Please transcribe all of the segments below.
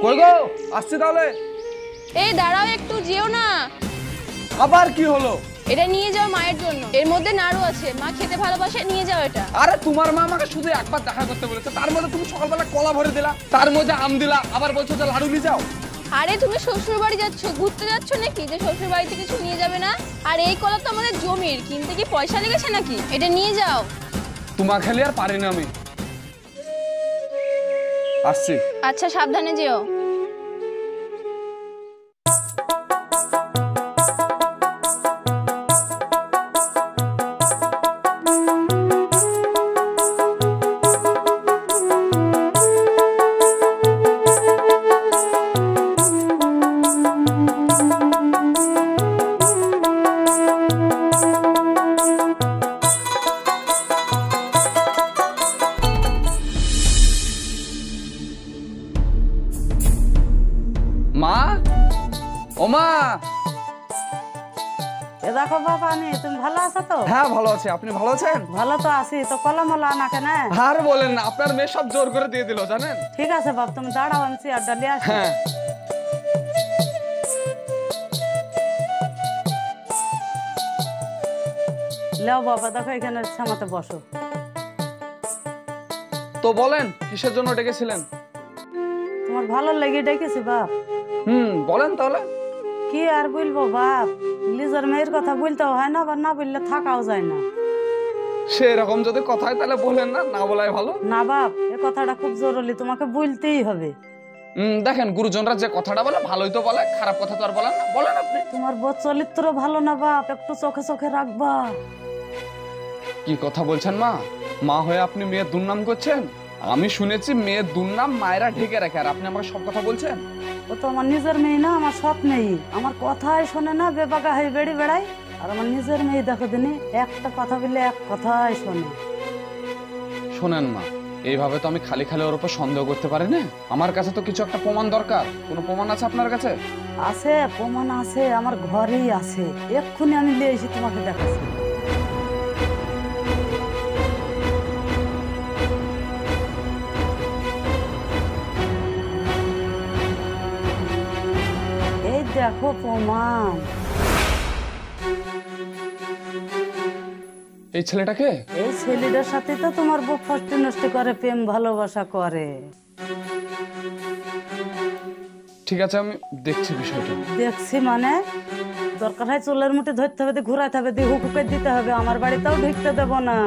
কই গো, আসছে তাহলে। এই দাঁড়াও একটু, যেও না। আবার কি হলো? এটা নিয়ে যাও মায়ের জন্য, এর মধ্যে নাড়ু আছে, মা খেতে ভালোবাসে, নিয়ে যাও এটা। আরে তোমার মা আমাকে শুধু একবার দেখা করতে বলেছে, তার মধ্যে তুমি সকালবেলা কলা ভরে দিলা, তার মধ্যে আম দিলা, আবার বলছো যে লাড়ু নিয়ে যাও। আরে তুমি শ্বশুর বাড়ি যাচ্ছ, ঘুরতে যাচ্ছ নাকি যে শ্বশুর বাড়িতে কিছু নিয়ে যাবে না? আর এই কলা তো আমাদের জমির, কিনতে কি পয়সা লেগেছে নাকি? এটা নিয়ে যাও। তোমার খালি আর পারি না আমি। আসছি। আচ্ছা, সাবধানে যেও। মা, ও মা। দেখো বাবা, তুমি ভালো আছো তো? হ্যাঁ ভালো আছি, আপনি ভালো আছেন? ভালো তো আছি, তো কলমলা আনা কেন? আর বলেন না, আপনার মেয়ে সব জোর করে দিয়ে দিল জানেন। ঠিক আছে বাপ, তুমি দাঁড়াও, আমি চেয়ারটা নিয়ে আসি। হ্যাঁ। লেও বাবা, দেখো এখানে সামাতে বসো। তো বলেন কিসের জন্য ডেকেছিলেন? তোমার ভালো লেগে ডেকেছি বাপ। বলেন তাহলে। কি আর বলবো বাপ, নিজের মেয়ের কথা বলতেও হয় না, আবার না বললে থাকাও যায় না। সেরকম যদি কথা হয় তাহলে বলেন না, না বলাই ভালো। না বাপ, এ কথাটা খুব জরুরি, তোমাকে বলতেই হবে। দেখেন গুরুজনরা যে কথাটা বলে ভালোই তো বলে, খারাপ কথা তো আর বলেন না, বলেন আপনি। তোমার বোধ চরিত্র ভালো না বাপ, একটু চোখে চোখে রাখবা। কি কথা বলছেন মা? মা হয়ে আপনি মেয়ের দুর্নাম করছেন? আমি শুনেছি মেয়ের দুর্নাম মায়েরা ঢেকে রাখে, আর আপনি আমাকে সব কথা বলছেন। ও তো আমার নিজের মেয়ে না, আমার সৎ মেয়ে, আমার কথাই শোনে না, বেবাগা হয়ে বেড়ি বেড়াই। আর আমার নিজের মেয়ে দেখো দিনে একটা কথা বললে এক কথাই শোনে। শোনেন মা, এইভাবে তো আমি খালি খালি ওর উপর সন্দেহ করতে পারি না। আমার কাছে তো কিছু একটা প্রমাণ দরকার। কোনো প্রমাণ আছে আপনার কাছে? আছে, প্রমাণ আছে, আমার ঘরেই আছে, এক্ষুনি আমি নিয়ে এসে তোমাকে দেখাচ্ছি। এই দেখো প্রমাণ। এই ছেলেটাকে? এই ছেলেটার সাথে তো তোমার বউ ফষ্টি নষ্টি করে, প্রেম ভালোবাসা করে। ঠিক আছে, আমি দেখছি বিষয়টা। দেখছি মানে? দরকার হয় চুলের মুঠে ধরতে হবে, ঘুরাইতে হবে, হুকুকে দিতে হবে, আমার বাড়িতেও ঢুকতে দেবো না।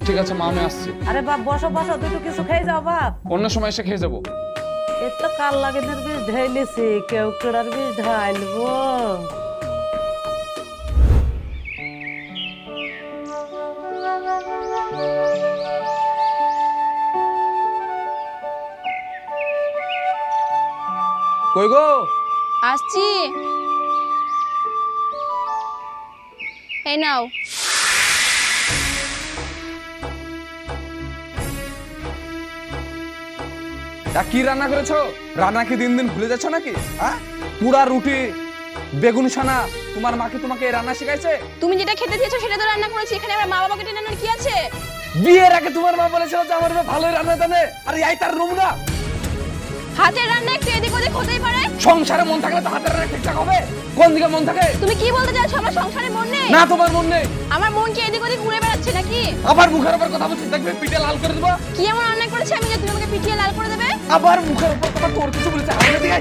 ঠিক আছে মা, আমি আসছি। আরে বাপ, বসো বসো, দুটো কিছু খেয়ে যাও বাপ। অন্য সময় এসে খেয়ে যাবো। এর তো কাল লাগেনের বীজ ঢেলিছি, কেউ কেড়ার বীজ ঢালবো। কই গো? আসছি। এই নাও। কি রান্না করেছো? রান্না কি দিন দিন ভুলে যাচ্ছ নাকি? হ্যাঁ, পুরা রুটি, বেগুন ছানা। তোমার মা কি তোমাকে এই রান্না শিখাইছে? তুমি যেটা খেতে চেয়েছো সেটা তো রান্না করেছি, এখানে আমার মা বাবাকে টেনে আনার কি আছে? বিয়ের আগে তোমার মা বলেছিল যে আমার মেয়ে ভালোই রান্না জানে, আর এই তার নমুনা। হাতের রান্না একটু এদিক ওদিক হতেই পারে। সংসারে মন থাকলে তো হাতের রান্না ঠিকঠাক হবে। কোন দিকে মন থাকে? তুমি কি বলতে চাইছো? আমার সংসারে মন নেই? না, তোমার মন নেই। আমার মন কি এদিক ওদিক ঘুরে বেড়াচ্ছে নাকি? আবার মুখের উপর কথা বলছিস, দেখবে পিঠে লাল করে দেবো। কি এমন অন্যায় করেছে আমি যে তুমি আমাকে পিটিয়ে লাল করে দেবে? আবার মুখের উপর কথা, তোর কিছু বলেছে আমাকে দিকে।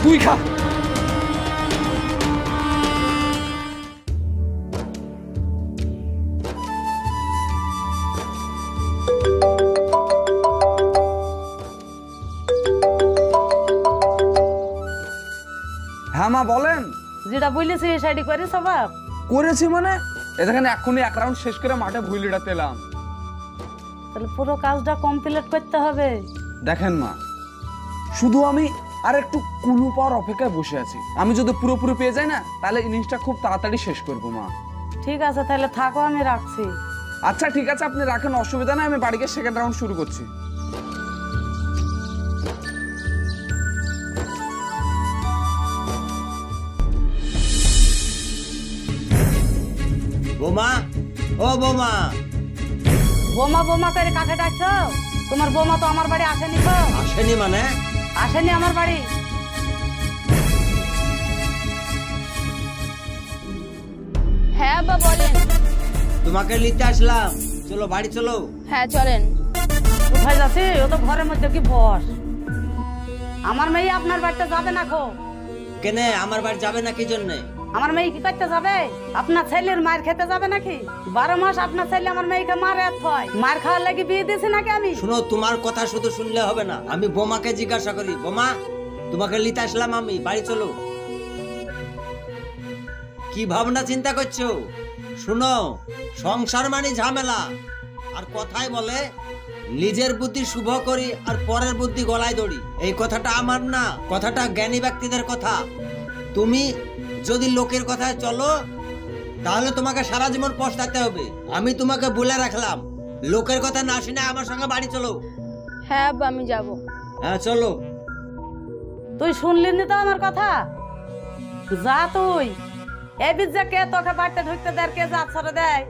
তুই খা। হ্যাঁ মা বলেন। যেটা বলেছি সেটি করেছ বাপ? করেছি মানে? এখানে এখনই এক রাউন্ড শেষ করে মাঠে ভুইলিটাতে এলাম। তাহলে পুরো কাজটা কমপ্লিট করতে হবে। দেখেন মা, শুধু আমি আর একটু কুলু পাওয়ার অপেক্ষায় বসে আছি। আমি যদি পুরোপুরি পেয়ে যাই না, তাহলে ইনিংসটা খুব তাড়াতাড়ি শেষ করবো মা। ঠিক আছে, তাহলে থাকো, আমি রাখছি। আচ্ছা ঠিক আছে, আপনি রাখেন, অসুবিধা নাই। আমি বাড়ি গিয়ে সেকেন্ড রাউন্ড শুরু করছি। বোমা, ও বোমা। বোমা বোমা করে কাকে ডাকছো? তোমার বোমা তো আমার বাড়ি আসেনি তো। আসেনি মানে? আসেনি আমার বাড়ি। হ্যাঁ আব্বা বলেন। তোমাকে নিতে আসলাম, চলো বাড়ি চলো। হ্যাঁ চলেন। কোথায় যাচ্ছি? ও তো ঘরের মধ্যে কি বস। আমার মেয়ে আপনার বাড়িতে যাবে না খো। কেনে আমার বাড়ি যাবে না কি জন্যে? আমার মেয়ে কি করতে যাবে? আপনার ছেলের মার খেতে যাবে নাকি? 12 মাস আপনার ছেলে আমার মেয়েকে মারে হয়। মার খাওয়ার লাগি বিয়ে দিয়েছি নাকি আমি? শুনো, তোমার কথা শুধু শুনলে হবে না, আমি বোমাকে জিজ্ঞাসা করি। বোমা, তোমাকে নিতে আসলাম আমি, বাড়ি চলো। কি ভাবনা চিন্তা করছো? শুনো, সংসার মানে ঝামেলা। আর কথাই বলে নিজের বুদ্ধি শুভ করি আর পরের বুদ্ধি গলায় দড়ি। এই কথাটা আমার না, কথাটা জ্ঞানী ব্যক্তিদের কথা। তুমি যদি লোকের কথায় চলো তাহলে তোমাকে সারা জীবন পস্তাতে হবে। আমি তোমাকে বলে রাখলাম, লোকের কথা না শুনে আমার সঙ্গে বাড়ি চলো। হ্যাঁ আব্বা আমি যাব। হ্যাঁ চলো। তুই শুনলি নি তো আমার কথা? যা তুই। এই বিদ্যা কে তোকে বাড়িতে ঢুকতে দেয়, কে যা ছেড়ে দেয়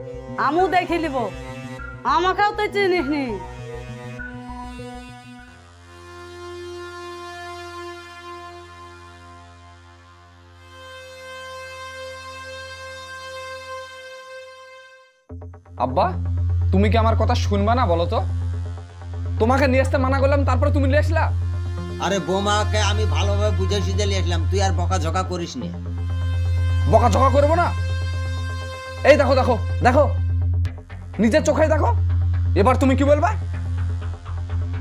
আমিও দেখে নিব। আমাকেও তুই চিনিস নি। আব্বা, তুমি কি আমার কথা শুনবা না বলো তো? তোমাকে নিয়ে আসতে মানা করলাম, তারপরে তুমি নিয়ে আসলা। আরে বোমাকে আমি ভালোভাবে বুঝে সুঝে নিয়ে আসলাম, তুই আর বকাঝকা করিস নি। বকাঝকা করবো না? এই দেখো দেখো দেখো, নিজের চোখে দেখো। এবার তুমি কি বলবা?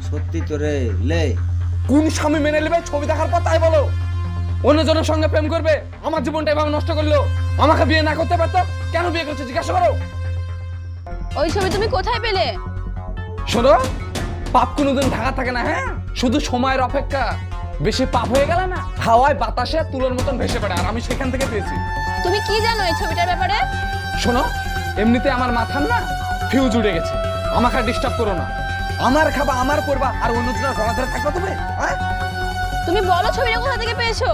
সত্যি তো রে, লে। কোন স্বামী মেনে নেবে ছবি দেখার পর তাই বলো? অন্যজনের সঙ্গে প্রেম করবে? আমার জীবনটা এভাবে নষ্ট করলো। আমাকে বিয়ে না করতে পারতো, কেন বিয়ে করছে জিজ্ঞাসা করো। ওই ছবি তুমি কোথায় পেলে? শোনো, পাপ কোনোদিন ঢাকা থাকে না। হ্যাঁ, শুধু সময়ের অপেক্ষা। বেশি পাপ হয়ে গেল না, হাওয়ায় বাতাসে তুলোর মতন ভেসে পড়ে। আর আমি সেখান থেকে পেয়েছি। তুমি কি জানো এই ছবিটার ব্যাপারে? শোনো, এমনিতে আমার মাথার না ফিউজ উড়ে গেছে। আমাকে ডিস্টার্ব করো না। আমার খাবা, আমার করবা, আর অন্যজনের গলা ধরে থাকবা তুমি? হ্যাঁ, তুমি বলো ছবিটা কোথা থেকে পেয়েছো?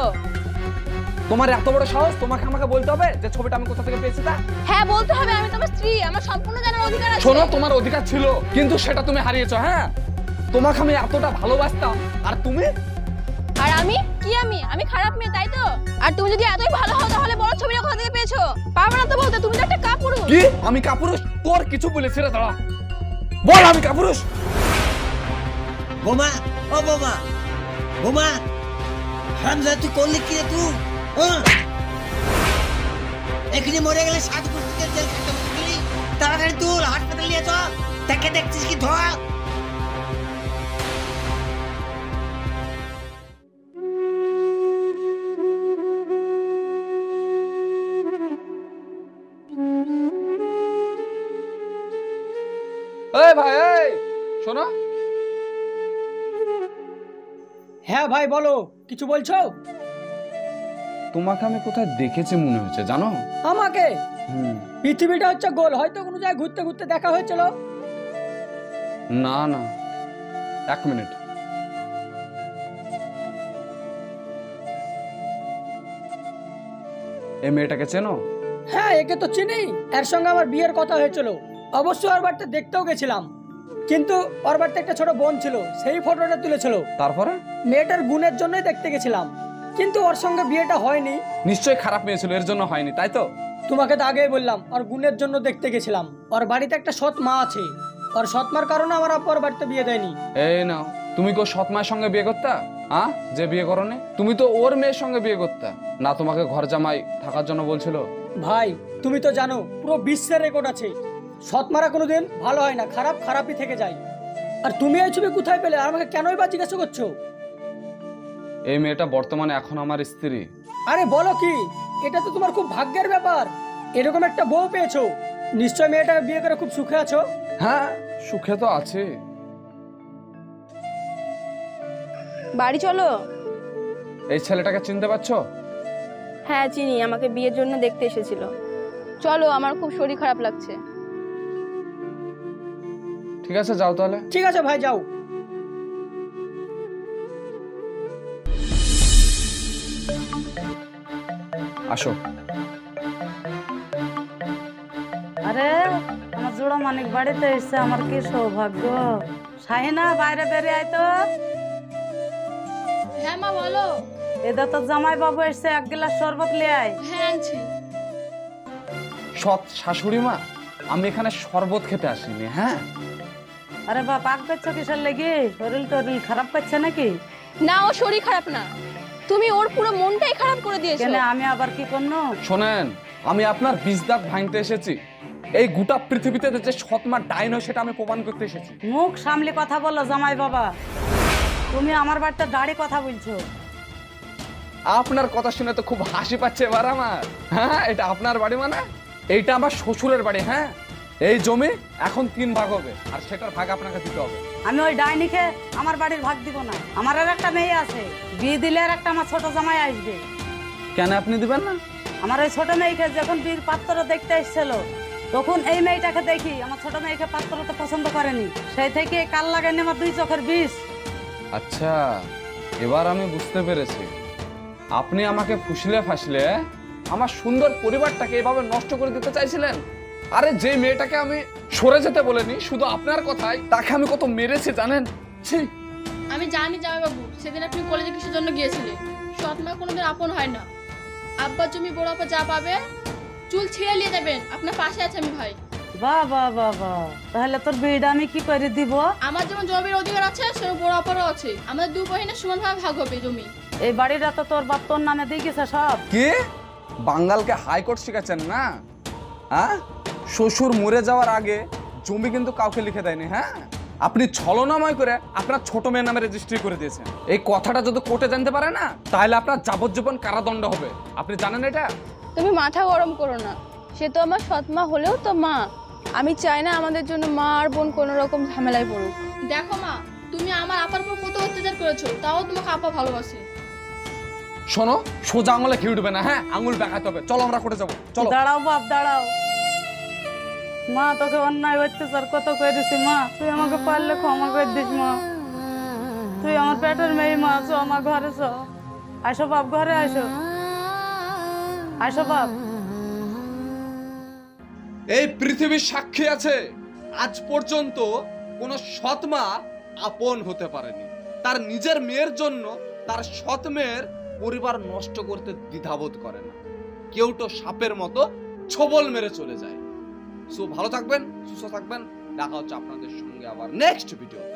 তোমার এত বড় সাহস, তোমাকে আমাকে বলতে হবে যে ছবিটা আমি কোথা থেকে পেয়েছি তা? হ্যাঁ বলতে হবে, আমি তোমার স্ত্রী, আমার সম্পূর্ণ জানার অধিকার আছে। শোনো, তোমার অধিকার ছিল, কিন্তু সেটা তুমি হারিয়েছো। হ্যাঁ, তোমাকে আমি এতটা ভালোবাসতাম, আর তুমি? আর আমি কি? আমি খারাপ মেয়ে তাই তো? আর তুমি যদি এতই ভালো হও তাহলে বড় ছবিটা কোথা থেকে পেয়েছো? পারবে না তো বলতে, তুমি তো একটা কাপুরুষ। কি? আমি কাপুরুষ? তোর কিছু বলে ছেড়ে দাঁড়া, বল আমি কাপুরুষ? বোমা, ও বোমা, বোমা, হারামজাদা তুই করলি কি রে তুই? এখানে মরে গেলে 7 বছর জেল খেতে হবে। তাড়াতাড়ি তুই হাসপাতালে নিয়ে চল। তাকে দেখছিস কি ধোয়া? এই ভাই, এই শোনো। হ্যাঁ ভাই বলো, কিছু বলছো? তোমাকে আমি কোথায় দেখেছি মনে হচ্ছে জানো? আমাকে? পৃথিবীটা হচ্ছে গোল, হয়তো কোনো জায়গায় ঘুরতে ঘুরতে দেখা হয়েছিল। না না, 1 মিনিট। এই মেয়েটাকে চেনো? হ্যাঁ একে তো চিনি, এর সঙ্গে আমার বিয়ের কথা হয়েছিল। অবশ্য ওর বাড়িতে দেখতেও গেছিলাম, কিন্তু ওর বাড়িতে একটা ছোট বোন ছিল, সেই ফটোটা তুলেছিল। তারপরে? মেয়েটার গুণের জন্যই দেখতে গেছিলাম, কিন্তু ওর সঙ্গে বিয়েটা হয়নি। নিশ্চয়ই খারাপ মেয়ে ছিল, এর জন্য হয়নি, তাই তো? তোমাকে তো আগেই বললাম, ওর গুণের জন্য দেখতে গেছিলাম। ওর বাড়িতে একটা সৎ মা আছে, ওর সৎ মার কারণে আমার আব্বা ওর বাড়িতে বিয়ে দেয়নি। এই নাও, তুমি কি ওর সৎ মায়ের সঙ্গে বিয়ে করতা? হ্যাঁ, যে বিয়ে করনি, তুমি তো ওর মেয়ের সঙ্গে বিয়ে করতা না। তোমাকে ঘর জামাই থাকার জন্য বলছিল। ভাই তুমি তো জানো, পুরো বিশ্বের রেকর্ড আছে, সৎ মারা কোনোদিন ভালো হয় না, খারাপ খারাপই থেকে যায়। আর তুমি এই ছবি কোথায় পেলে, আর আমাকে কেনই বা জিজ্ঞাসা করছো? এই মেয়েটা বর্তমানে এখন আমার স্ত্রী। আরে বলো কি, এটা তো তোমার খুব ভাগ্যের ব্যাপার, এরকম একটা বউ পেয়েছো। নিশ্চয় মেয়েটা বিয়ে করে খুব সুখে আছো। হ্যাঁ, সুখে তো আছে। বাড়ি চলো। এই ছেলেটাকে চিনতে পারছো? হ্যাঁ চিনি, আমাকে বিয়ের জন্য দেখতে এসেছিল। চলো, আমার খুব শরীর খারাপ লাগছে। ঠিক আছে, যাও তাহলে। ঠিক আছে ভাই, যাও। আসো। মানিক বাড়িতে এসছে, আমার কি সৌভাগ্য। শাহিনা, বাইরে বেরিয়ে আয় তো। হ্যাঁ মা বলো। এদা তোর জামাই বাবু এসছে, এক গ্লাস শরবত লিয়ে আয়। হ্যাঁ আনছি। সৎ শাশুড়ি মা, আমি এখানে শরবত খেতে আসিনি। হ্যাঁ, আরে বা, পাক করছো কিসের লেগে? শরীর টরিল খারাপ করছে নাকি? না, ও শরীর খারাপ না, তুমি ওর পুরো মনটাই খারাপ করে দিয়েছো। কেন, আমি আবার কি করনো? শোনেন, আমি আপনার বিজদাত ভাঙতে এসেছি। এই গোটা পৃথিবীতে যে সৎমা ডাইন হয় সেটা আমি প্রমাণ করতে এসেছি। মুখ সামলে কথা বলো জামাই বাবা। তুমি আমার বাড়িতে দাঁড়ি কথা বলছো। আপনার কথা শুনে তো খুব হাসি পাচ্ছে এবার আমার। হ্যাঁ, এটা আপনার বাড়ি মানে? এইটা আমার শ্বশুরের বাড়ি। হ্যাঁ, এই জমি এখন 3 ভাগ হবে, আর সেটার ভাগ আপনাকে দিতে হবে। আমি ওই ডাইনিকে আমার বাড়ির ভাগ দিব না। আমার আর একটা মেয়ে আছে, বিয়ে দিলে আর একটা আমার ছোট জামাই আসবে। কেন আপনি দিবেন না? আমার ওই ছোট মেয়েকে যখন বিয়ের পাত্র দেখতে এসেছিল, তখন এই মেয়েটাকে দেখি আমার ছোট মেয়েকে পাত্রতে পছন্দ করেনি। সেই থেকে কাল লাগাইনি আমার 2 চোখের বিষ। আচ্ছা, এবার আমি বুঝতে পেরেছি। আপনি আমাকে ফুসলে ফাসলে আমার সুন্দর পরিবারটাকে এভাবে নষ্ট করে দিতে চাইছিলেন। আরে যে মেয়েটাকে আমি সরে যেতে বলিনি, শুধু আপনার কথাই তাকে আমি কত মেরেছি জানেন? ছি! আমি জানি জামাইবাবু, সেদিন আপনি কলেজে কিসের জন্য গিয়েছিলেন। সৎ মা কোনোদিন আপন হয় না। আব্বার জমি বড় আপা যা পাবে চুল ছিঁড়ে নিয়ে যাবেন, আপনার পাশে আছে আমি ভাই। বাহ বাহ বাহ বাহ, তাহলে তোর বিয়েটা আমি কি করে দিব? আমার যেমন জমির অধিকার আছে, সেরকম বড় আপারও আছে। আমাদের 2 বহিনের সমানভাবে ভাগ হবে জমি। এই বাড়িটা তো তোর বাপ তোর নামে দিয়ে গেছে সব। কি বাঙ্গালকে হাইকোর্ট শিখাচ্ছেন না? হ্যাঁ, শ্বশুর মরে যাওয়ার আগে জমি কিন্তু কাউকে লিখে দেয়নি। হ্যাঁ, আপনি ছলনাময় করে আপনার ছোট মেয়ের নামে রেজিস্ট্রি করে দিয়েছেন। এই কথাটা যদি কোর্টে জানতে পারে না, তাহলে আপনার যাবজ্জীবন কারাদণ্ড হবে। আপনি জানেন এটা? তুমি মাথা গরম করো না, সে তো আমার সৎ মা হলেও তো মা। আমি চাই না আমাদের জন্য মা আর বোন কোনো রকম ঝামেলায় পড়ুক। দেখো মা, তুমি আমার আপার উপর কত অত্যাচার করেছো, তাও তোমাকে আপা ভালোবাসে। শোনো, সোজা আঙুলে ঘি উঠবে না। হ্যাঁ, আঙুল দেখাতে হবে। চলো আমরা কোর্টে যাবো, চলো। দাঁড়াও বাপ, দাঁড়াও। মা, তোকে অন্যায় অত্যাচার কত করেছি মা, তুই আমাকে পারলে ক্ষমা করে দিস মা। তুই আমার পেটের মেয়ে মা, চো আমার ঘরে চো। আসো বাপ, ঘরে আসো, আসো বাপ। এই পৃথিবীর সাক্ষী আছে, আজ পর্যন্ত কোন সৎ মা আপন হতে পারেনি। তার নিজের মেয়ের জন্য তার সৎ মেয়ের পরিবার নষ্ট করতে দ্বিধাবোধ করে না। কেউ তো সাপের মতো ছবল মেরে চলে যায়। সো ভালো থাকবেন, সুস্থ থাকবেন। দেখা হচ্ছে আপনাদের সঙ্গে আবার নেক্সট ভিডিওতে।